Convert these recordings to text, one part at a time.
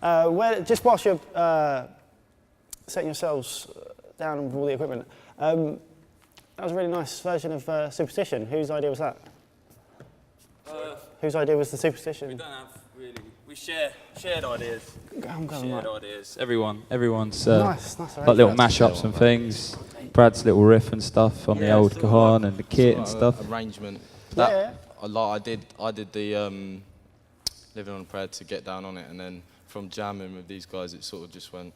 Just whilst you're setting yourselves down with all the equipment, that was a really nice version of Superstition. Whose idea was that? Whose idea was the Superstition? We don't have really. We shared ideas. Shared ideas. Everyone's nice like little mashups and things. Brad's little riff and stuff on the old cajon and the kit and stuff. Arrangement. Yeah. I did the Living on a Prayer to get down on it, and then from jamming with these guys, it sort of just went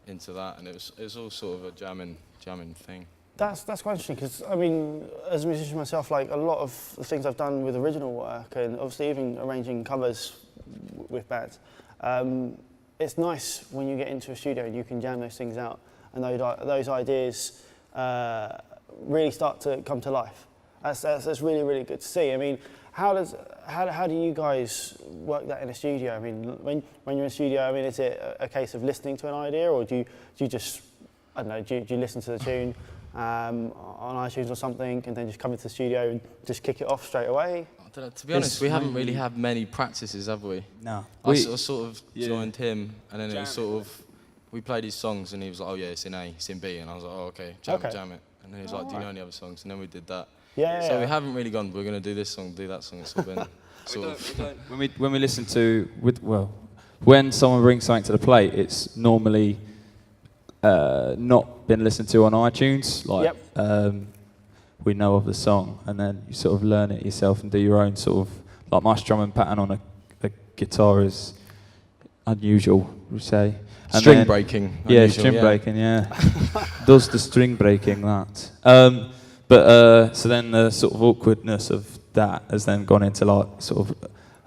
into that, and it was all sort of a jamming thing. That's quite interesting because, I mean, as a musician myself, like a lot of the things I've done with original work and obviously even arranging covers with bands, it's nice when you get into a studio and you can jam those things out and those ideas really start to come to life. That's really, really good to see. I mean, how do you guys work that in a studio? I mean, when you're in a studio, I mean, is it a case of listening to an idea, or do you just, I don't know, do you listen to the tune on iTunes or something, and then just come into the studio and just kick it off straight away? I don't know, to be honest, we haven't really had many practices, have we? No. I sort of joined him, and then it was sort of, we played his songs, and he was like, oh yeah, it's in A, it's in B, and I was like, oh okay, jam it. And then he was like, do you know any other songs? And then we did that. So we haven't really gone, we're going to do this song, do that song. It's all been sort of... When we listen to, when someone brings something to the plate, it's normally not been listened to on iTunes. Like, we know of the song, and then you sort of learn it yourself and do your own sort of, like my strumming pattern on a guitar is unusual, we say. And string breaking. Yeah, string breaking, does the string breaking that. But so then the sort of awkwardness of that has then gone into like sort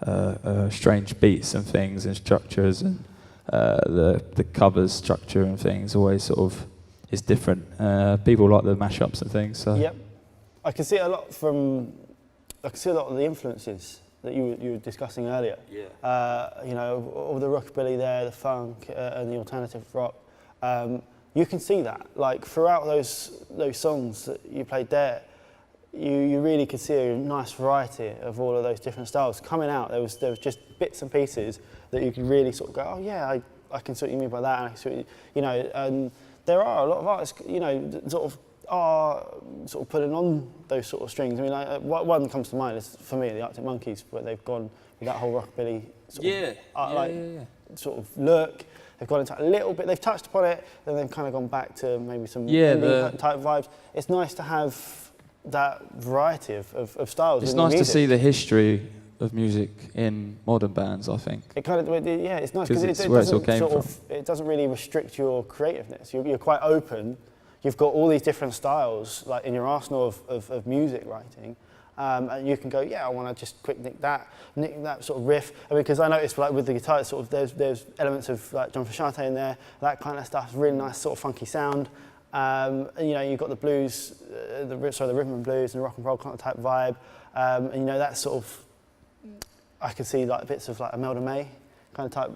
of strange beats and things and structures, and the covers structure and things always sort of is different. People like the mashups and things. So. Yep, I can see a lot of the influences that you were discussing earlier. Yeah. You know, all the rockabilly there, the funk, and the alternative rock. You can see that, like throughout those songs that you played there, you really could see a nice variety of all of those different styles coming out. There was just bits and pieces that you could really sort of go, oh yeah, I can see what you mean by that. And I can see what you know, and there are a lot of artists, you know, are putting on those sort of strings. I mean, like, one that comes to mind is for me the Arctic Monkeys, where they've gone with that whole rockabilly sort of look. They've gone into a little bit, they've touched upon it, then they've kind of gone back to maybe some type vibes. It's nice to have that variety of styles. It's nice to see the history of music in modern bands, I think. It kind of, yeah, it's nice because it doesn't really restrict your creativeness. You're quite open. You've got all these different styles, like in your arsenal of music writing. And you can go, yeah, I want to just quick nick that sort of riff. I mean, because I noticed, like with the guitar, sort of there's elements of like John Frusciante in there, that kind of stuff. Really nice, sort of funky sound. And, you know, you've got the blues, the rhythm and blues and rock and roll kind of type vibe. And you know, that sort of, I can see like bits of like Imelda May kind of type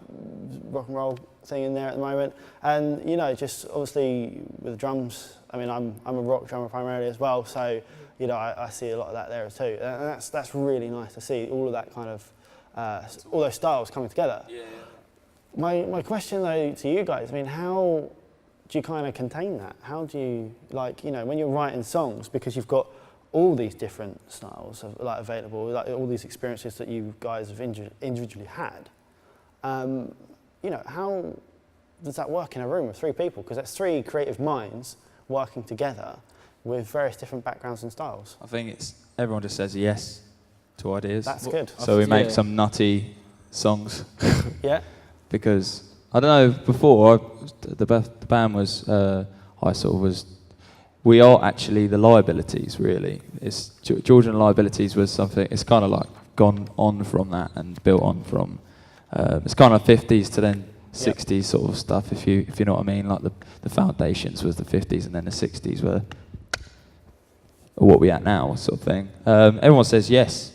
rock and roll thing in there at the moment. And you know, just obviously with the drums. I mean, I'm a rock drummer primarily as well, so. You know, I see a lot of that there too, and that's really nice to see all of that kind of all those styles coming together. Yeah. My question though to you guys, I mean, how do you kind of contain that? How do you, like, you know, when you're writing songs, because you've got all these different styles like available, like all these experiences that you guys have individually had. You know, how does that work in a room of three people? Because that's three creative minds working together with various different backgrounds and styles. I think everyone just says yes to ideas. That's good. So we make some nutty songs. Yeah. Because, I don't know, before, the band was, we are actually the Liabilities, really. It's Georgian Liabilities was something, it's kind of like gone on from that and built on from, it's kind of 50s to then 60s sort of stuff, if you know what I mean. Like the foundations was the 50s and then the 60s were what we at now, sort of thing. Everyone says yes.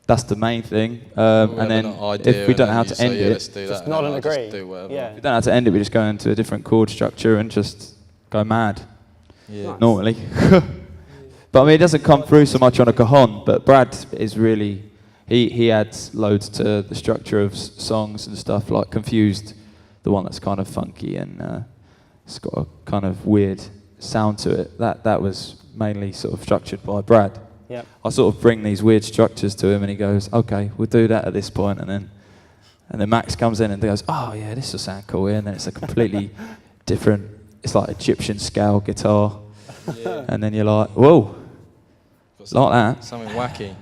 That's the main thing. And then if we don't know how to end it, just nod and agree. Yeah. If we don't know how to end it, we just go into a different chord structure and just go mad. Yeah. Nice. Normally. But I mean, it doesn't come through so much on a cajon. But Brad is really, he adds loads to the structure of songs and stuff, like Confused the one that's kind of funky and it's got a kind of weird sound to it. That was mainly sort of structured by Brad. Yep. I sort of bring these weird structures to him, and he goes, "Okay, we'll do that at this point," and then Max comes in and goes, "Oh yeah, this will sound cool," and then it's a completely different. It's like Egyptian scale guitar, and then you're like, "Whoa, like that." Something wacky.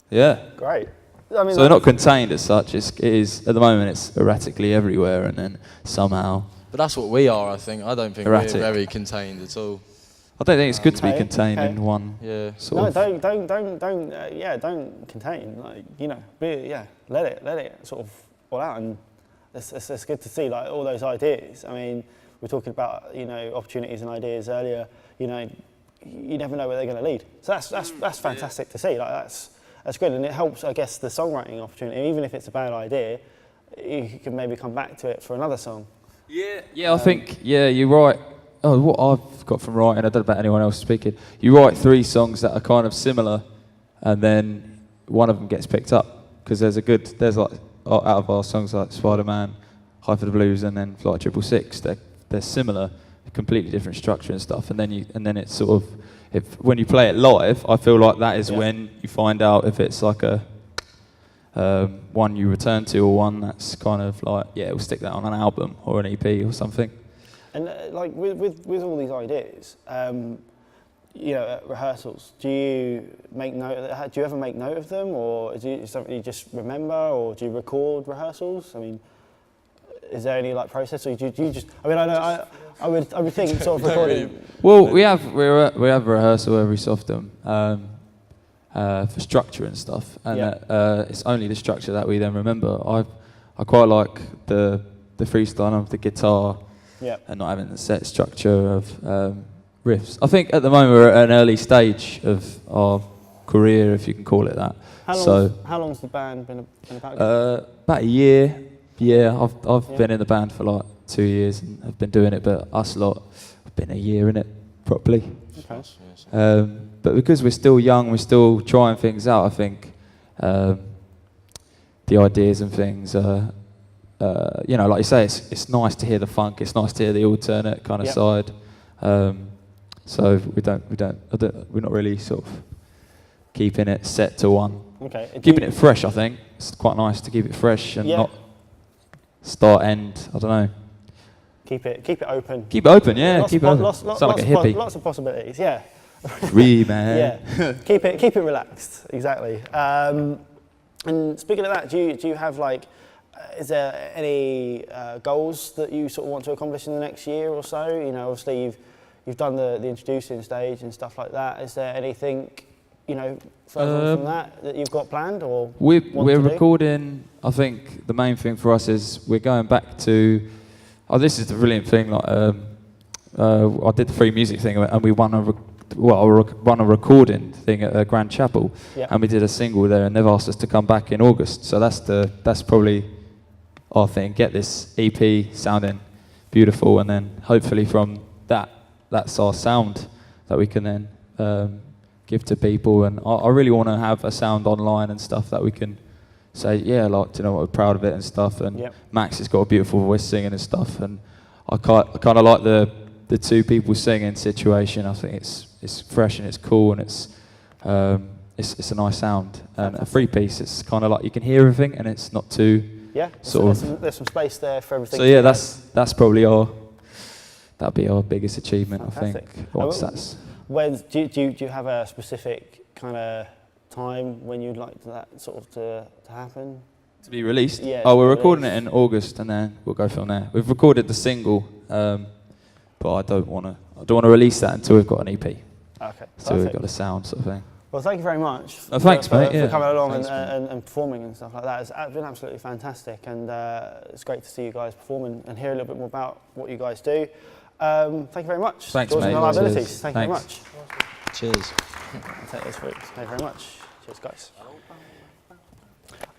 Yeah. Great. I mean, so they're not contained as such. It is at the moment. It's erratically everywhere, and then somehow. But that's what we are, I think. I don't think erratic. We're very contained at all. I don't think it's good to be contained in one. Yeah. Sort of. Don't contain. Like, you know, let it sort of all out, and it's good to see like all those ideas. I mean, we're talking about, you know, opportunities and ideas earlier. You know, you never know where they're going to lead. So that's fantastic to see. Like that's good, and it helps, I guess, the songwriting opportunity. Even if it's a bad idea, you can maybe come back to it for another song. Yeah, I think, you're right. Oh, what I've got from writing, I don't know about anyone else speaking, you write 3 songs that are kind of similar, and then one of them gets picked up, because there's like, out of our songs like Spider-Man, High for the Blues, and then like 666, they're similar, completely different structure and stuff, and then it's sort of, when you play it live, I feel like that is when you find out if it's like a one you return to, or one that's kind of like, we'll stick that on an album or an EP or something. And like with all these ideas, you know, at rehearsals, do you make note? Do you ever make note of them, or is it something you just remember, or do you record rehearsals? I mean, is there any like process, or do you just? I mean, I would think sort of recording. Well, we have rehearsal every so often. For structure and stuff, and it's only the structure that we then remember. I quite like the freestyle of the guitar, and not having the set structure of riffs. I think at the moment we're at an early stage of our career, if you can call it that. How long's the band been about? About a year. Yeah, I've been in the band for like 2 years and I've been doing it, but us lot have been a year in it properly. Okay. But because we're still young, we're still trying things out, I think the ideas and things, you know, like you say, it's nice to hear the funk, it's nice to hear the alternate kind of side. So we're not really sort of keeping it set to one. Okay. Keeping it fresh, I think. It's quite nice to keep it fresh and not start, end, I don't know. Keep it open. Keep it open, yeah. Sound like a hippie. Lots of possibilities, yeah. Free, man. Yeah. Keep it relaxed. Exactly. And speaking of that, do you have like, is there any goals that you sort of want to accomplish in the next year or so? You know, obviously you've done the introducing stage and stuff like that. Is there anything, you know, further on from that you've got planned or we're recording? I think the main thing for us is we're going back to. Oh, this is the brilliant thing. Like, I did the free music thing, and we won a recording thing at Grand Chapel, and we did a single there, and they've asked us to come back in August. So that's probably our thing. Get this EP sounding beautiful, and then hopefully from that's our sound that we can then give to people. And I really want to have a sound online and stuff that we can say, like, you know, we're proud of it and stuff. And Max has got a beautiful voice singing and stuff, and I kind of like the 2 people singing situation. I think it's fresh and it's cool, and it's a nice sound. And a 3-piece, it's kind of like you can hear everything, and it's not too there's some space there for everything. So that's probably that'd be our biggest achievement. Fantastic. I think. Once that's. When do you have a specific kind of time when you'd like that sort of to happen? To be released? Yeah. Oh, we're recording it in August, and then we'll go from there. We've recorded the single, but I don't want to release that until we've got an EP. Okay. So we've got a sound sort of thing. Well, thank you very much. Oh, thanks, mate. For coming along and performing and stuff like that. It's been absolutely fantastic, and it's great to see you guys perform and hear a little bit more about what you guys do. Thank you very much. Thanks, George mate. And Liabilities. Thank you very much. Cheers. I'll take those fruits. Thank you very much. Cheers, guys.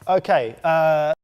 Okay.